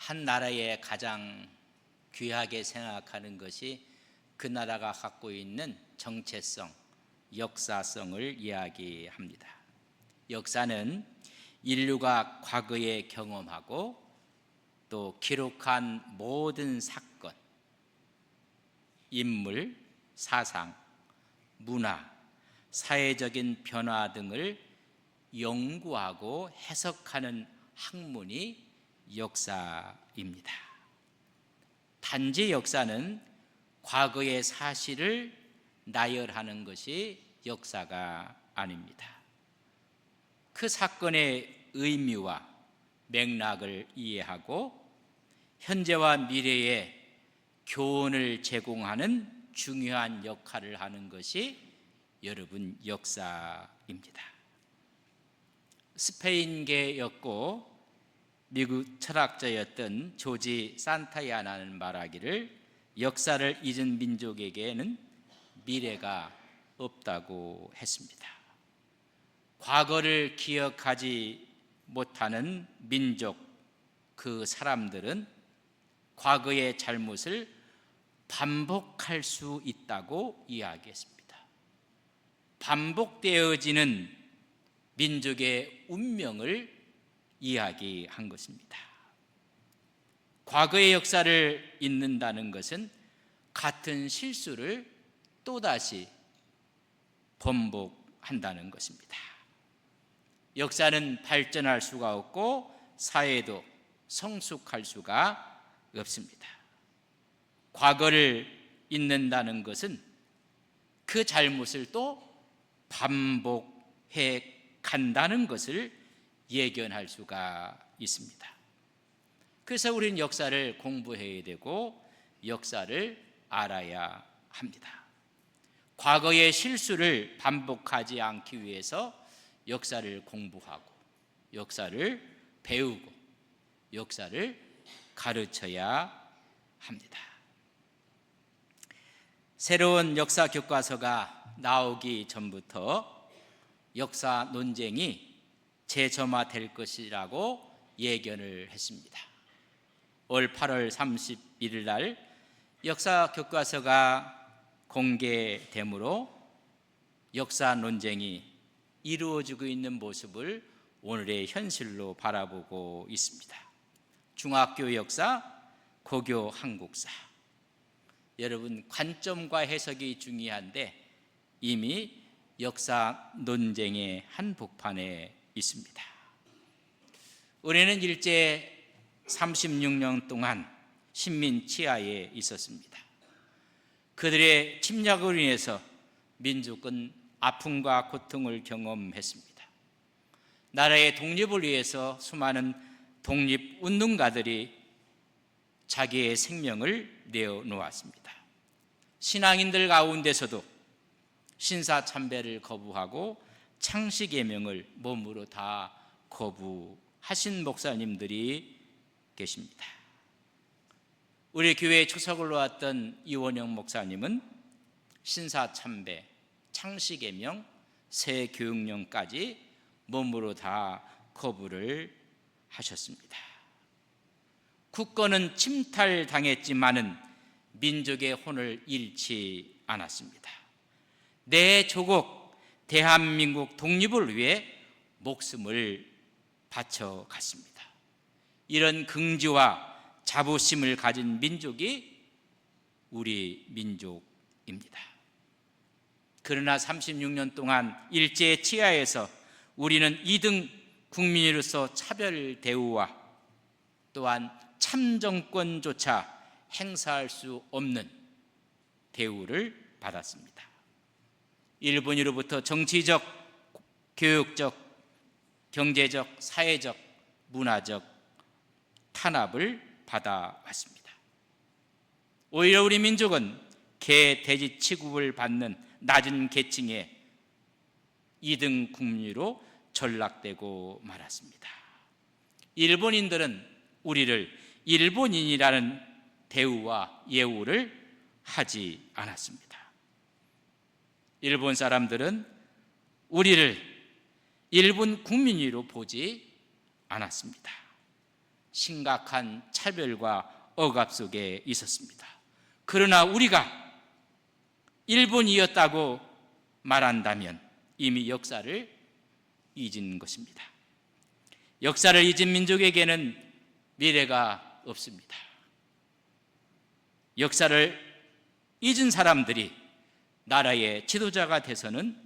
한 나라에 가장 귀하게 생각하는 것이 그 나라가 갖고 있는 정체성, 역사성을 이야기합니다. 역사는 인류가 과거에 경험하고 또 기록한 모든 사건, 인물, 사상, 문화, 사회적인 변화 등을 연구하고 해석하는 학문이 역사입니다. 단지 역사는 과거의 사실을 나열하는 것이 역사가 아닙니다. 그 사건의 의미와 맥락을 이해하고 현재와 미래에 교훈을 제공하는 중요한 역할을 하는 것이 여러분 역사입니다. 스페인계였고 미국 철학자였던 조지 산타야나는 말하기를 역사를 잊은 민족에게는 미래가 없다고 했습니다. 과거를 기억하지 못하는 민족, 그 사람들은 과거의 잘못을 반복할 수 있다고 이야기했습니다. 반복되어지는 민족의 운명을 이야기한 것입니다. 과거의 역사를 잊는다는 것은 같은 실수를 또다시 번복한다는 것입니다. 역사는 발전할 수가 없고 사회도 성숙할 수가 없습니다. 과거를 잊는다는 것은 그 잘못을 또 반복해 간다는 것을 예견할 수가 있습니다. 그래서 우리는 역사를 공부해야 되고 역사를 알아야 합니다. 과거의 실수를 반복하지 않기 위해서 역사를 공부하고 역사를 배우고 역사를 가르쳐야 합니다. 새로운 역사 교과서가 나오기 전부터 역사 논쟁이 재점화될 것이라고 예견을 했습니다. 올 8월 31일 날 역사 교과서가 공개되므로 역사 논쟁이 이루어지고 있는 모습을 오늘의 현실로 바라보고 있습니다. 중학교 역사, 고교 한국사. 여러분, 관점과 해석이 중요한데 이미 역사 논쟁의 한복판에 있습니다. 우리는 일제 36년 동안 식민 치하에 있었습니다. 그들의 침략으로 인해서 민족은 아픔과 고통을 경험했습니다. 나라의 독립을 위해서 수많은 독립운동가들이 자기의 생명을 내어놓았습니다. 신앙인들 가운데서도 신사참배를 거부하고 창씨계명을 몸으로 다 거부하신 목사님들이 계십니다. 우리 교회에 초석을 놓았던 이원영 목사님은 신사참배, 창씨계명, 새교육령까지 몸으로 다 거부를 하셨습니다. 국권은 침탈당했지만은 민족의 혼을 잃지 않았습니다. 내 조국 대한민국 독립을 위해 목숨을 바쳐갔습니다. 이런 긍지와 자부심을 가진 민족이 우리 민족입니다. 그러나 36년 동안 일제 치하에서 우리는 2등 국민으로서 차별 대우와 또한 참정권조차 행사할 수 없는 대우를 받았습니다. 일본으로부터 정치적, 교육적, 경제적, 사회적, 문화적 탄압을 받아왔습니다. 오히려 우리 민족은 개, 돼지 취급을 받는 낮은 계층의 2등 국민으로 전락되고 말았습니다. 일본인들은 우리를 일본인이라는 대우와 예우를 하지 않았습니다. 일본 사람들은 우리를 일본 국민으로 보지 않았습니다. 심각한 차별과 억압 속에 있었습니다. 그러나 우리가 일본이었다고 말한다면 이미 역사를 잊은 것입니다. 역사를 잊은 민족에게는 미래가 없습니다. 역사를 잊은 사람들이 나라의 지도자가 돼서는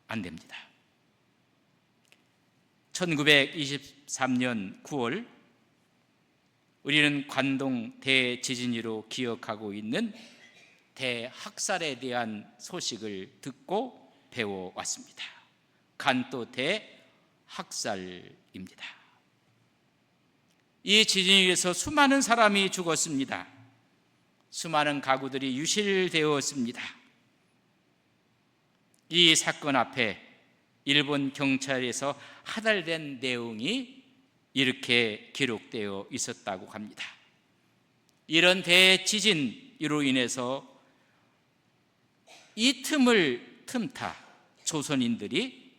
안 됩니다. 1923년 9월 우리는 관동 대지진으로 기억하고 있는 대학살에 대한 소식을 듣고 배워왔습니다. 간또 대학살입니다. 이 지진에 의해서 수많은 사람이 죽었습니다. 수많은 가구들이 유실되었습니다. 이 사건 앞에 일본 경찰에서 하달된 내용이 이렇게 기록되어 있었다고 합니다. 이런 대지진으로 인해서 이 틈을 틈타 조선인들이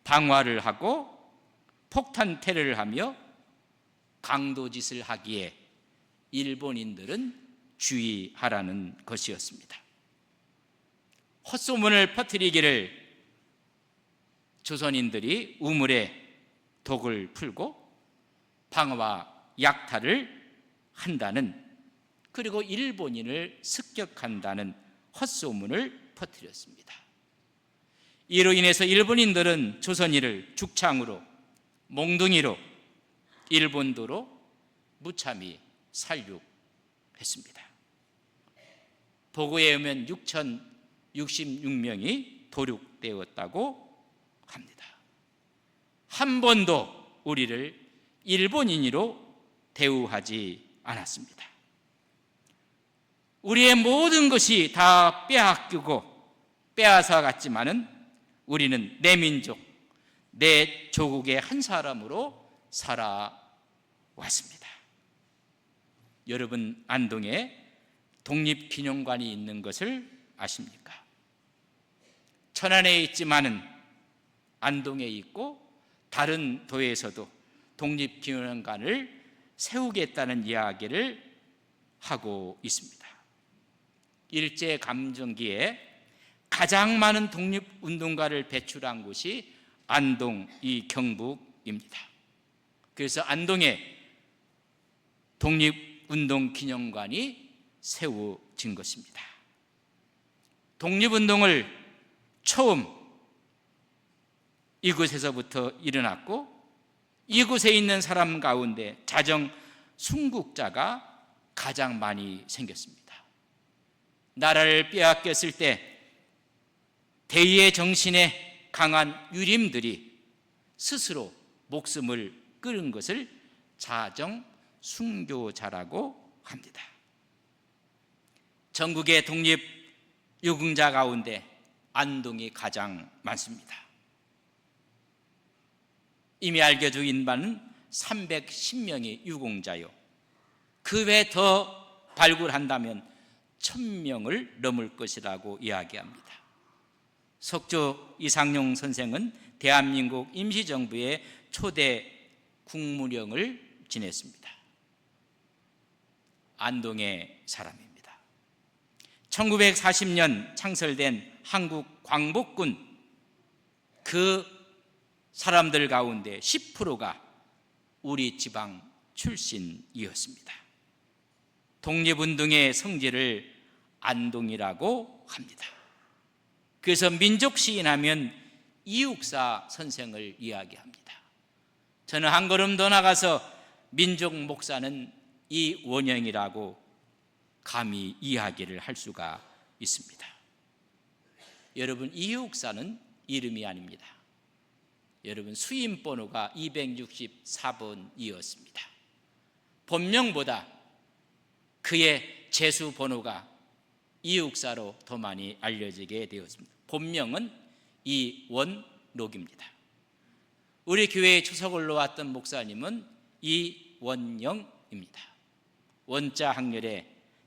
방화를 하고 폭탄 테러를 하며 강도짓을 하기에 일본인들은 주의하라는 것이었습니다. 헛소문을 퍼뜨리기를 조선인들이 우물에 독을 풀고 방화 약탈을 한다는, 그리고 일본인을 습격한다는 헛소문을 퍼뜨렸습니다. 이로 인해서 일본인들은 조선인을 죽창으로, 몽둥이로, 일본도로 무참히 살육했습니다. 보고에 의하면 6,066명이 도륙되었다고 합니다. 한 번도 우리를 일본인으로 대우하지 않았습니다. 우리의 모든 것이 다 빼앗기고 빼앗아 갔지만은 우리는 내 민족, 내 조국의 한 사람으로 살아왔습니다. 여러분, 안동에 독립기념관이 있는 것을 아십니까? 천안에 있지만은 안동에 있고 다른 도에서도 독립기념관을 세우겠다는 이야기를 하고 있습니다. 일제감정기에 가장 많은 독립운동가를 배출한 곳이 안동 이 경북입니다. 그래서 안동에 독립운동기념관이 세워진 것입니다. 독립운동을 처음 이곳에서부터 일어났고, 이곳에 있는 사람 가운데 자정 순국자가 가장 많이 생겼습니다. 나라를 빼앗겼을 때 대의의 정신에 강한 유림들이 스스로 목숨을 끊은 것을 자정 순교자라고 합니다. 전국의 독립 유공자 가운데 안동이 가장 많습니다. 이미 알려진 바는 310명의 유공자요, 그 외 더 발굴한다면 1000명을 넘을 것이라고 이야기합니다. 석조 이상용 선생은 대한민국 임시정부의 초대 국무령을 지냈습니다. 안동의 사람입니다. 1940년 창설된 한국광복군, 그 사람들 가운데 10%가 우리 지방 출신이었습니다. 독립운동의 성지를 안동이라고 합니다. 그래서 민족시인하면 이육사 선생을 이야기합니다. 저는 한 걸음 더 나가서 민족 목사는 이원영이라고 감히 이야기를 할 수가 있습니다. 여러분, 이육사는 이름이 아닙니다. 여러분, 수임번호가 264번이었습니다. 본명보다 그의 제수번호가 이육사로 더 많이 알려지게 되었습니다. 본명은 이원록입니다. 우리 교회에 추석을 놓았던 목사님은 이원영입니다. 원자 학렬의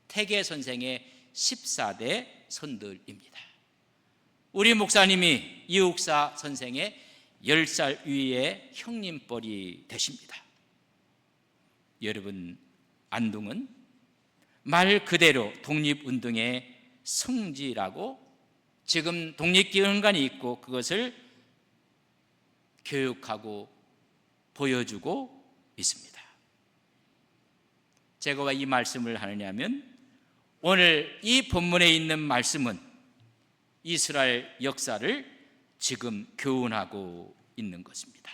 태계 선생의 14대 손들입니다. 우리 목사님이 이육사 선생의 10살 위의 형님뻘이 되십니다. 여러분, 안동은 말 그대로 독립운동의 성지라고 지금 독립기념관이 있고 그것을 교육하고 보여주고 있습니다. 제가 왜 이 말씀을 하느냐면 오늘 이 본문에 있는 말씀은 이스라엘 역사를 지금 교훈하고 있는 것입니다.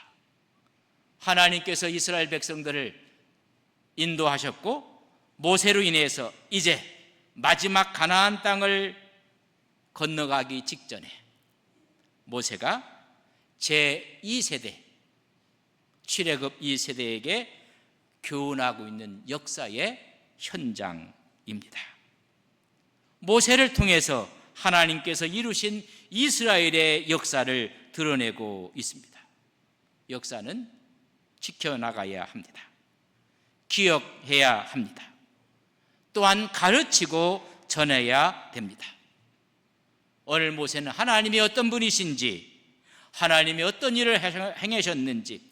하나님께서 이스라엘 백성들을 인도하셨고 모세로 인해서 이제 마지막 가나안 땅을 건너가기 직전에 모세가 제2세대 출애굽 2세대에게 교훈하고 있는 역사의 현장입니다. 모세를 통해서 하나님께서 이루신 이스라엘의 역사를 드러내고 있습니다. 역사는 지켜나가야 합니다. 기억해야 합니다. 또한 가르치고 전해야 됩니다. 오늘 모세는 하나님이 어떤 분이신지, 하나님이 어떤 일을 행하셨는지,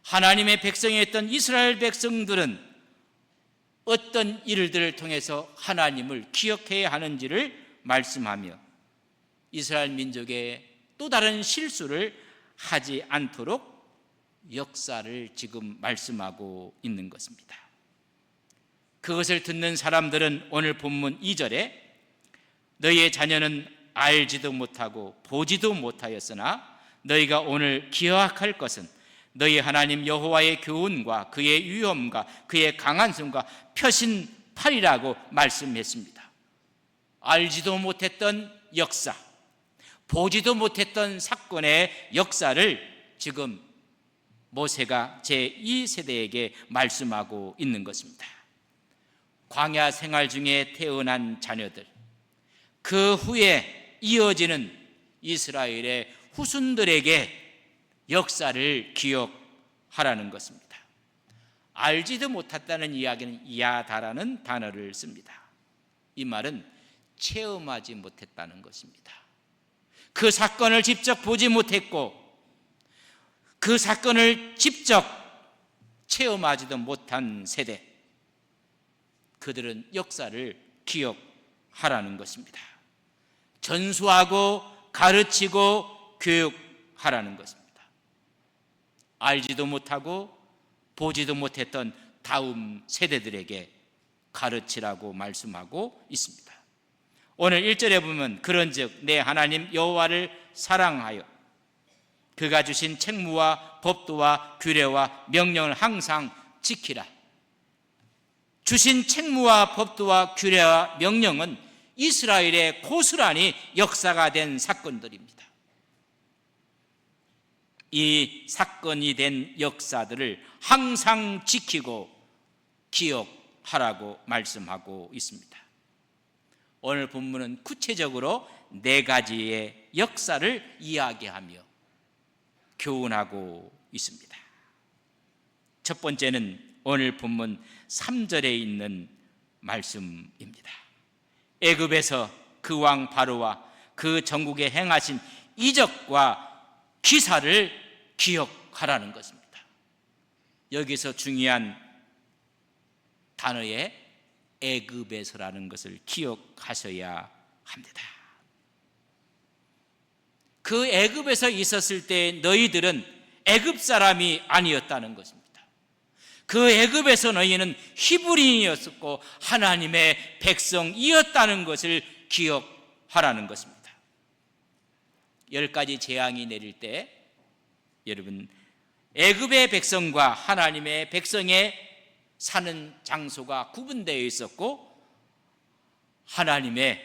하나님의 백성이었던 이스라엘 백성들은 어떤 일들을 통해서 하나님을 기억해야 하는지를 말씀하며 이스라엘 민족의 또 다른 실수를 하지 않도록 역사를 지금 말씀하고 있는 것입니다. 그것을 듣는 사람들은 오늘 본문 2절에 너희의 자녀는 알지도 못하고 보지도 못하였으나 너희가 오늘 기억할 것은 너희 하나님 여호와의 교훈과 그의 위엄과 그의 강한 손과 펴신 팔이라고 말씀했습니다. 알지도 못했던 역사, 보지도 못했던 사건의 역사를 지금 모세가 제2세대에게 말씀하고 있는 것입니다. 광야 생활 중에 태어난 자녀들, 그 후에 이어지는 이스라엘의 후손들에게 역사를 기억하라는 것입니다. 알지도 못했다는 이야기는 이야다라는 단어를 씁니다. 이 말은 체험하지 못했다는 것입니다. 그 사건을 직접 보지 못했고 그 사건을 직접 체험하지도 못한 세대, 그들은 역사를 기억하라는 것입니다. 전수하고 가르치고 교육하라는 것입니다. 알지도 못하고 보지도 못했던 다음 세대들에게 가르치라고 말씀하고 있습니다. 오늘 1절에 보면 그런즉 내 하나님 여호와를 사랑하여 그가 주신 책무와 법도와 규례와 명령을 항상 지키라. 주신 책무와 법도와 규례와 명령은 이스라엘의 고스란히 역사가 된 사건들입니다. 이 사건이 된 역사들을 항상 지키고 기억하라고 말씀하고 있습니다. 오늘 본문은 구체적으로 4가지의 역사를 이야기하며 교훈하고 있습니다. 첫 번째는 오늘 본문 3절에 있는 말씀입니다. 애굽에서 그 왕 바로와 그 전국에 행하신 이적과 기사를 기억하라는 것입니다. 여기서 중요한 단어의 애굽에서라는 것을 기억하셔야 합니다. 그 애굽에서 있었을 때 너희들은 애굽 사람이 아니었다는 것입니다. 그 애굽에서 너희는 히브리인이었고 하나님의 백성이었다는 것을 기억하라는 것입니다. 10가지 재앙이 내릴 때 여러분, 애굽의 백성과 하나님의 백성의 사는 장소가 구분되어 있었고 하나님의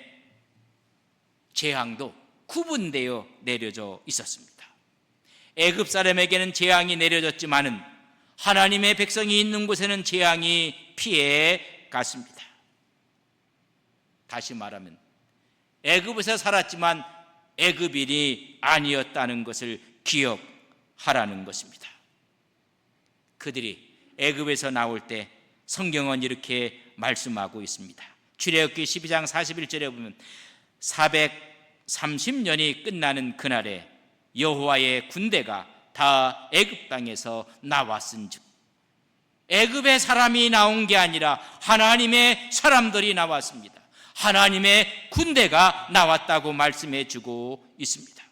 재앙도 구분되어 내려져 있었습니다. 애굽 사람에게는 재앙이 내려졌지만은 하나님의 백성이 있는 곳에는 재앙이 피해 갔습니다. 다시 말하면 애굽에서 살았지만 애굽인이 아니었다는 것을 기억하라는 것입니다. 그들이 애굽에서 나올 때 성경은 이렇게 말씀하고 있습니다. 출애굽기 12장 41절에 보면 430년이 끝나는 그날에 여호와의 군대가 다 애굽 땅에서 나왔은즉 애굽의 사람이 나온 게 아니라 하나님의 사람들이 나왔습니다. 하나님의 군대가 나왔다고 말씀해 주고 있습니다.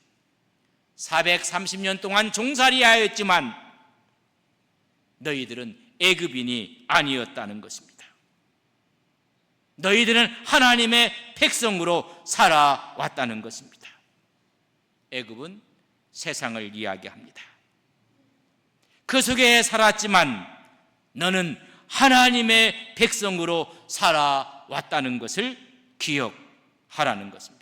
430년 동안 종살이하였지만 너희들은 애굽인이 아니었다는 것입니다. 너희들은 하나님의 백성으로 살아왔다는 것입니다. 애굽은 세상을 이야기합니다. 그 속에 살았지만 너는 하나님의 백성으로 살아왔다는 것을 기억하라는 것입니다.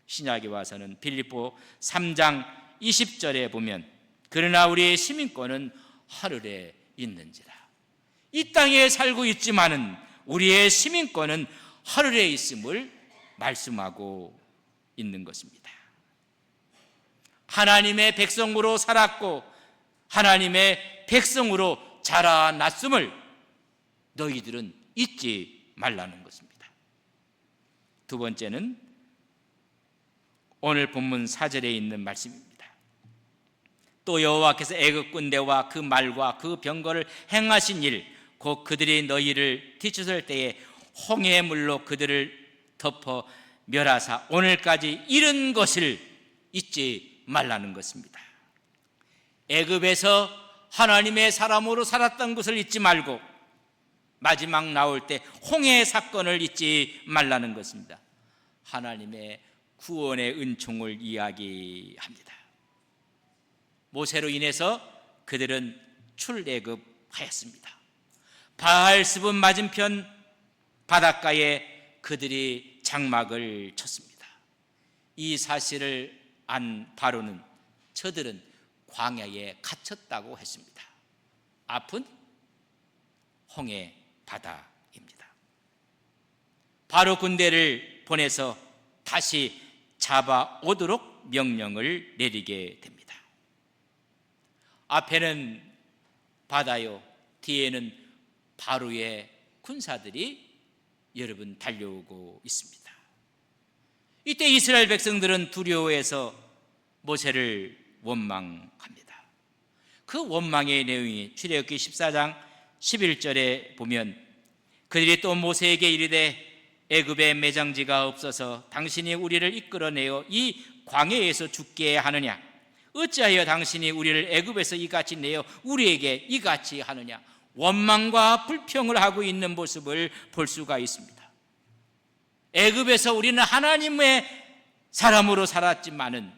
신약에 와서는 빌립보 3장 20절에 보면 그러나 우리의 시민권은 하늘에 있는지라. 이 땅에 살고 있지만은 우리의 시민권은 하늘에 있음을 말씀하고 있는 것입니다. 하나님의 백성으로 살았고 하나님의 백성으로 자라났음을 너희들은 잊지 말라는 것입니다. 두 번째는 오늘 본문 4절에 있는 말씀입니다. 또 여호와께서 애굽 군대와 그 말과 그 병거를 행하신 일, 곧 그들이 너희를 뒤쫓을 때에 홍해 물로 그들을 덮어 멸하사 오늘까지 이른 것을 잊지 말라는 것입니다. 애굽에서 하나님의 사람으로 살았던 것을 잊지 말고 마지막 나올 때 홍해 사건을 잊지 말라는 것입니다. 하나님의 구원의 은총을 이야기합니다. 모세로 인해서 그들은 출애굽하였습니다. 바알스분 맞은편 바닷가에 그들이 장막을 쳤습니다. 이 사실을 안 바로는 저들은 광야에 갇혔다고 했습니다. 앞은 홍해 바다입니다. 바로 군대를 보내서 다시 잡아오도록 명령을 내리게 됩니다. 앞에는 바다요, 뒤에는 바로의 군사들이 여러분 달려오고 있습니다. 이때 이스라엘 백성들은 두려워해서 모세를 원망합니다. 그 원망의 내용이 출애굽기 14장 11절에 보면 그들이 또 모세에게 이르되 애굽에 매장지가 없어서 당신이 우리를 이끌어내어 이 광야에서 죽게 하느냐? 어찌하여 당신이 우리를 애굽에서 이같이 내어 우리에게 이같이 하느냐? 원망과 불평을 하고 있는 모습을 볼 수가 있습니다. 애굽에서 우리는 하나님의 사람으로 살았지만은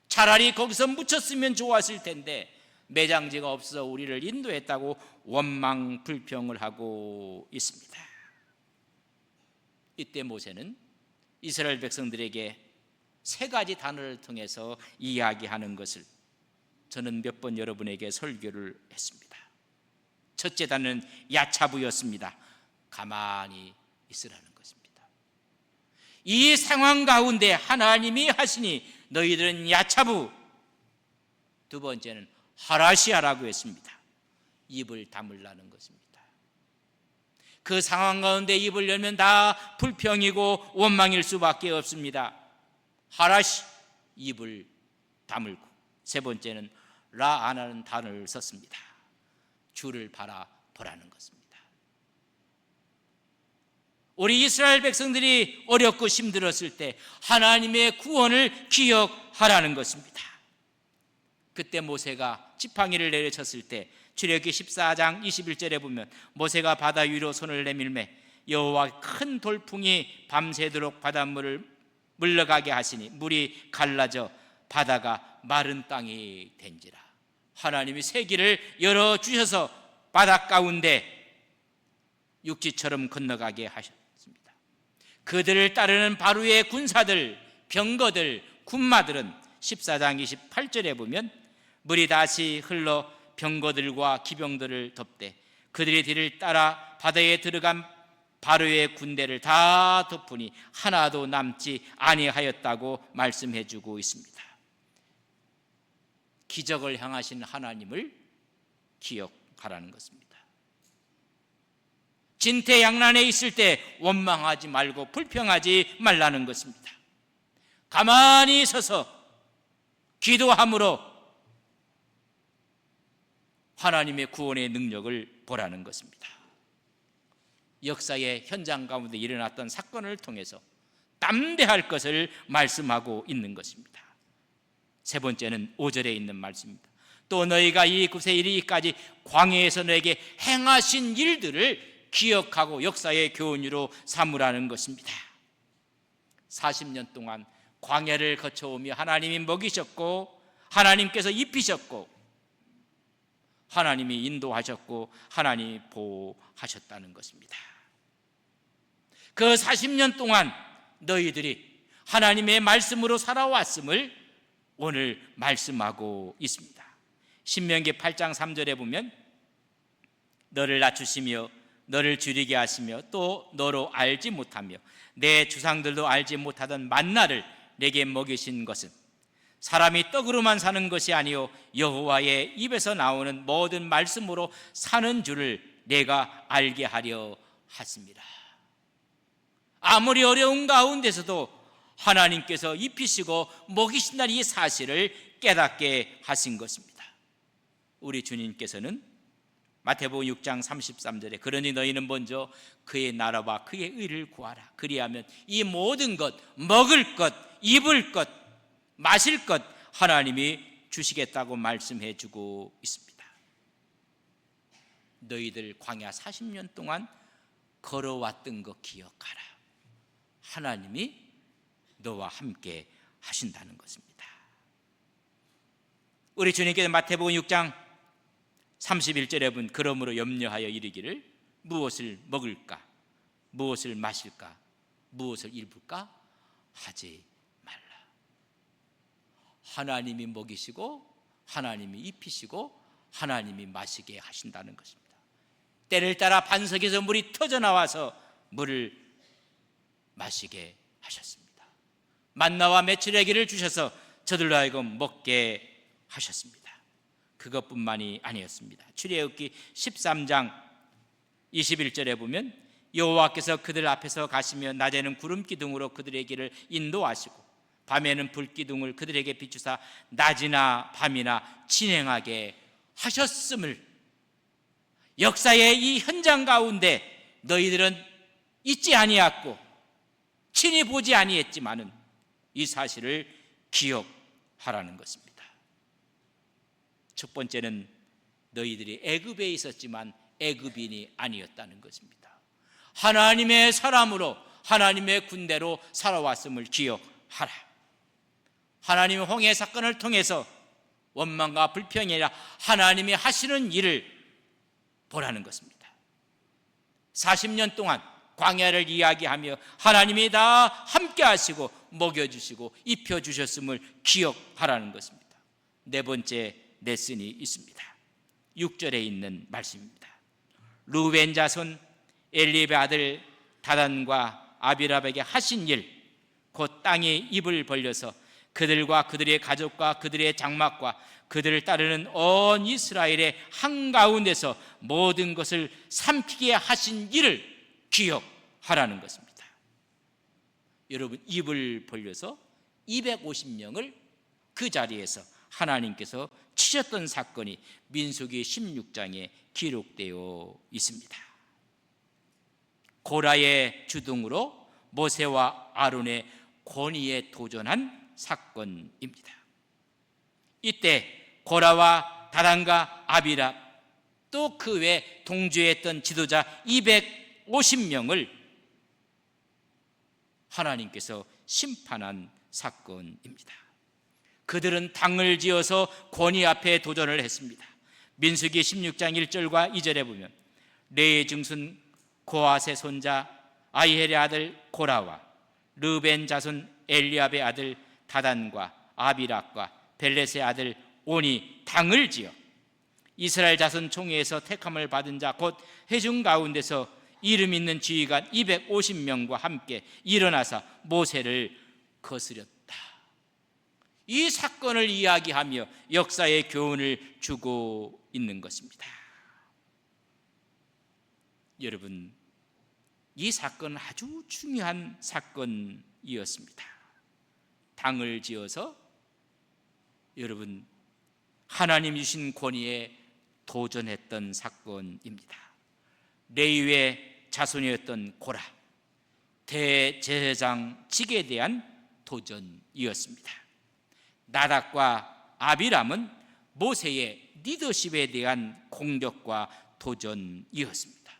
차라리 거기서 묻혔으면 좋았을 텐데 매장지가 없어서 우리를 인도했다고 원망 불평을 하고 있습니다. 이때 모세는 이스라엘 백성들에게 세 가지 단어를 통해서 이야기하는 것을 저는 몇 번 여러분에게 설교를 했습니다. 첫째 단어는 야차부였습니다. 가만히 있으라는 것입니다. 이 상황 가운데 하나님이 하시니 너희들은 야차부. 두 번째는 하라시아라고 했습니다. 입을 다물라는 것입니다. 그 상황 가운데 입을 열면 다 불평이고 원망일 수밖에 없습니다. 하라시, 입을 다물고. 세 번째는 라아라는 단어를 썼습니다. 주를 바라보라는 것입니다. 우리 이스라엘 백성들이 어렵고 힘들었을 때 하나님의 구원을 기억하라는 것입니다. 그때 모세가 지팡이를 내려쳤을 때 출애굽기 14장 21절에 보면 모세가 바다 위로 손을 내밀매 여호와 큰 돌풍이 밤새도록 바닷물을 물러가게 하시니 물이 갈라져 바다가 마른 땅이 된지라. 하나님이 세기를 열어주셔서 바다 가운데 육지처럼 건너가게 하셨습니다. 그들을 따르는 바로의 군사들, 병거들, 군마들은 14장 28절에 보면 물이 다시 흘러 병거들과 기병들을 덮되 그들의 뒤를 따라 바다에 들어간 바로의 군대를 다 덮으니 하나도 남지 아니하였다고 말씀해 주고 있습니다. 기적을 향하신 하나님을 기억하라는 것입니다. 진퇴양난에 있을 때 원망하지 말고 불평하지 말라는 것입니다. 가만히 서서 기도함으로 하나님의 구원의 능력을 보라는 것입니다. 역사의 현장 가운데 일어났던 사건을 통해서 담대할 것을 말씀하고 있는 것입니다. 세 번째는 5절에 있는 말씀입니다. 또 너희가 이 구세 이르기까지 광야에서 너에게 행하신 일들을 기억하고 역사의 교훈으로 삼으라는 것입니다. 40년 동안 광야를 거쳐오며 하나님이 먹이셨고 하나님께서 입히셨고 하나님이 인도하셨고 하나님이 보호하셨다는 것입니다. 그 40년 동안 너희들이 하나님의 말씀으로 살아왔음을 오늘 말씀하고 있습니다. 신명기 8장 3절에 보면 너를 낮추시며 너를 줄이게 하시며 또 너로 알지 못하며 내 주상들도 알지 못하던 만나를 내게 먹이신 것은 사람이 떡으로만 사는 것이 아니요 여호와의 입에서 나오는 모든 말씀으로 사는 줄을 내가 알게 하려 하십니다. 아무리 어려운 가운데서도 하나님께서 입히시고 먹이신다는 이 사실을 깨닫게 하신 것입니다. 우리 주님께서는 마태복음 6장 33절에 그러니 너희는 먼저 그의 나라와 그의 의를 구하라. 그리하면 이 모든 것, 먹을 것, 입을 것, 마실 것 하나님이 주시겠다고 말씀해 주고 있습니다. 너희들 광야 40년 동안 걸어왔던 것 기억하라. 하나님이 너와 함께 하신다는 것입니다. 우리 주님께서 마태복음 6장 31절에 본 그러므로 염려하여 이르기를 무엇을 먹을까 무엇을 마실까 무엇을 입을까 하지 말라. 하나님이 먹이시고 하나님이 입히시고 하나님이 마시게 하신다는 것입니다. 때를 따라 반석에서 물이 터져나와서 물을 마시게 하셨습니다. 만나와 메추라기를 주셔서 저들로 하여금 먹게 하셨습니다. 그것뿐만이 아니었습니다. 출애굽기 13장 21절에 보면 여호와께서 그들 앞에서 가시며 낮에는 구름 기둥으로 그들의 길을 인도하시고 밤에는 불 기둥을 그들에게 비추사 낮이나 밤이나 진행하게 하셨음을, 역사의 이 현장 가운데 너희들은 잊지 아니했고 친히 보지 아니했지만은 이 사실을 기억하라는 것입니다. 첫 번째는 너희들이 애굽에 있었지만 애굽인이 아니었다는 것입니다. 하나님의 사람으로 하나님의 군대로 살아왔음을 기억하라. 하나님의 홍해 사건을 통해서 원망과 불평이 아니라 하나님이 하시는 일을 보라는 것입니다. 40년 동안 광야를 이야기하며 하나님이 다 함께 하시고 먹여주시고 입혀주셨음을 기억하라는 것입니다. 네 번째 레슨이 있습니다. 6절에 있는 말씀입니다. 루벤 자손 엘리압의 아들 다단과 아비랍에게 하신 일, 곧 땅이 입을 벌려서 그들과 그들의 가족과 그들의 장막과 그들을 따르는 온 이스라엘의 한가운데서 모든 것을 삼키게 하신 일을 기억하라는 것입니다. 여러분, 입을 벌려서 250명을 그 자리에서 하나님께서 치셨던 사건이 민수기 16장에 기록되어 있습니다. 고라의 주둥으로 모세와 아론의 권위에 도전한 사건입니다. 이때 고라와 다단과 아비랍 또 그 외 동조했던 지도자 250명을 하나님께서 심판한 사건입니다. 그들은 당을 지어서 권위 앞에 도전을 했습니다. 민수기 16장 1절과 2절에 보면 레의 증손 고앗의 손자 아이헬의 아들 고라와 르벤 자손 엘리압의 아들 다단과 아비락과 벨렛의 아들 온이 당을 지어 이스라엘 자손 총회에서 택함을 받은 자 곧 회중 가운데서 이름 있는 지휘관 250명과 함께 일어나서 모세를 거스렸다. 이 사건을 이야기하며 역사의 교훈을 주고 있는 것입니다. 여러분, 이 사건은 아주 중요한 사건이었습니다. 당을 지어서 여러분 하나님 주신 권위에 도전했던 사건입니다. 레위의 자손이었던 고라, 대제사장직에 대한 도전이었습니다. 나답과 아비람은 모세의 리더십에 대한 공격과 도전이었습니다.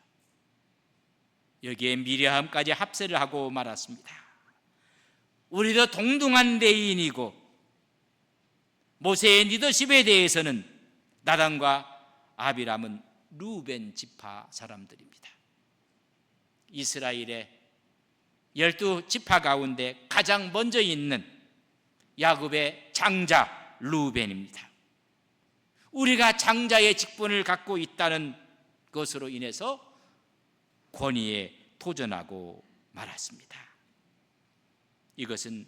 여기에 미리암까지 합세를 하고 말았습니다. 우리도 동등한 대인이고 모세의 리더십에 대해서는 나단과 아비람은 루벤 지파 사람들입니다. 이스라엘의 12지파 가운데 가장 먼저 있는 야곱의 장자 루벤입니다. 우리가 장자의 직분을 갖고 있다는 것으로 인해서 권위에 도전하고 말았습니다. 이것은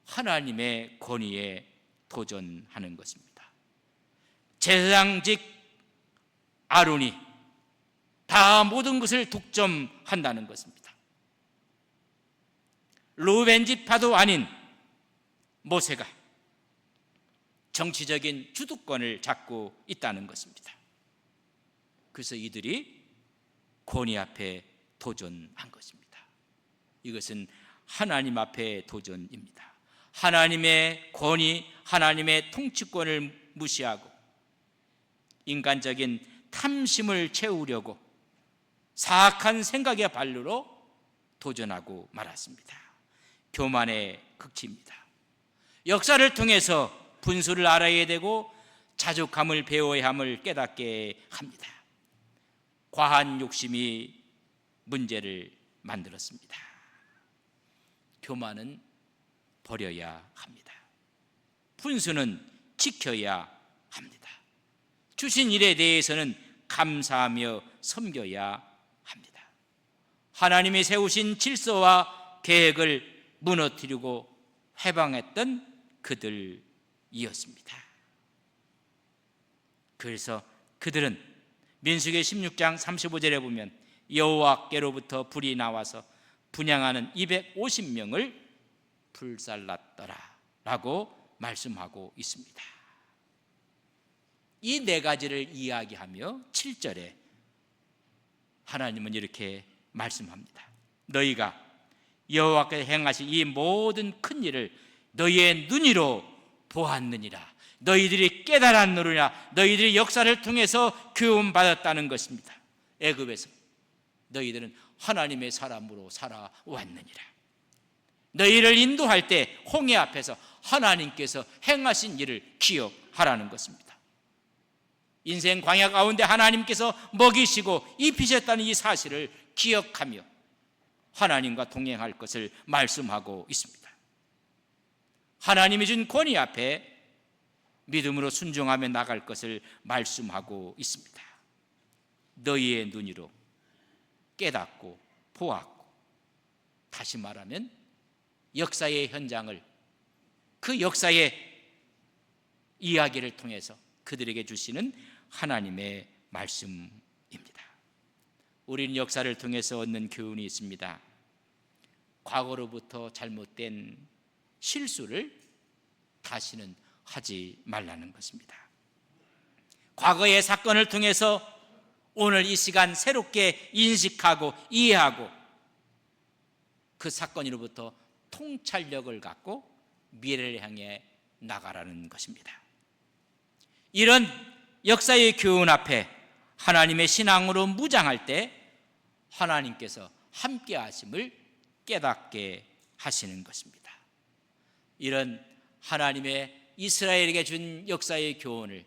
하나님의 권위에 도전하는 것입니다. 제사장직 아론이 다 모든 것을 독점한다는 것입니다. 루벤 지파도 아닌 모세가 정치적인 주도권을 잡고 있다는 것입니다. 그래서 이들이 권위 앞에 도전한 것입니다. 이것은 하나님 앞에 도전입니다. 하나님의 권위, 하나님의 통치권을 무시하고 인간적인 탐심을 채우려고 사악한 생각의 발로로 도전하고 말았습니다. 교만의 극치입니다. 역사를 통해서 분수를 알아야 되고 자족함을 배워야 함을 깨닫게 합니다. 과한 욕심이 문제를 만들었습니다. 교만은 버려야 합니다. 분수는 지켜야 합니다. 주신 일에 대해서는 감사하며 섬겨야 합니다. 하나님이 세우신 질서와 계획을 무너뜨리고 해방했던 그들이었습니다. 그래서 그들은 민수기 16장 35절에 보면 여호와께로부터 불이 나와서 분향하는 250명을 불살랐더라 라고 말씀하고 있습니다. 이 네 가지를 이야기하며 7절에 하나님은 이렇게 말씀합니다. 너희가 여호와께서 행하신 이 모든 큰 일을 너희의 눈으로 보았느니라. 너희들이 깨달았느니라. 너희들이 역사를 통해서 교훈받았다는 것입니다. 애굽에서 너희들은 하나님의 사람으로 살아왔느니라. 너희를 인도할 때 홍해 앞에서 하나님께서 행하신 일을 기억하라는 것입니다. 인생 광야 가운데 하나님께서 먹이시고 입히셨다는 이 사실을 기억하며 하나님과 동행할 것을 말씀하고 있습니다. 하나님이 준 권위 앞에 믿음으로 순종하며 나갈 것을 말씀하고 있습니다. 너희의 눈으로 깨닫고 보았고, 다시 말하면 역사의 현장을, 그 역사의 이야기를 통해서 그들에게 주시는 하나님의 말씀입니다. 우리는 역사를 통해서 얻는 교훈이 있습니다. 과거로부터 잘못된 실수를 다시는 하지 말라는 것입니다. 과거의 사건을 통해서 오늘 이 시간 새롭게 인식하고 이해하고 그 사건으로부터 통찰력을 갖고 미래를 향해 나가라는 것입니다. 이런 역사의 교훈 앞에 하나님의 신앙으로 무장할 때 하나님께서 함께 하심을 깨닫게 하시는 것입니다. 이런 하나님의 이스라엘에게 준 역사의 교훈을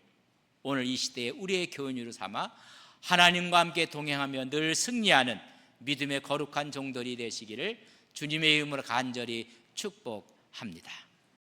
오늘 이 시대에 우리의 교훈으로 삼아 하나님과 함께 동행하며 늘 승리하는 믿음의 거룩한 종들이 되시기를 주님의 이름으로 간절히 축복합니다.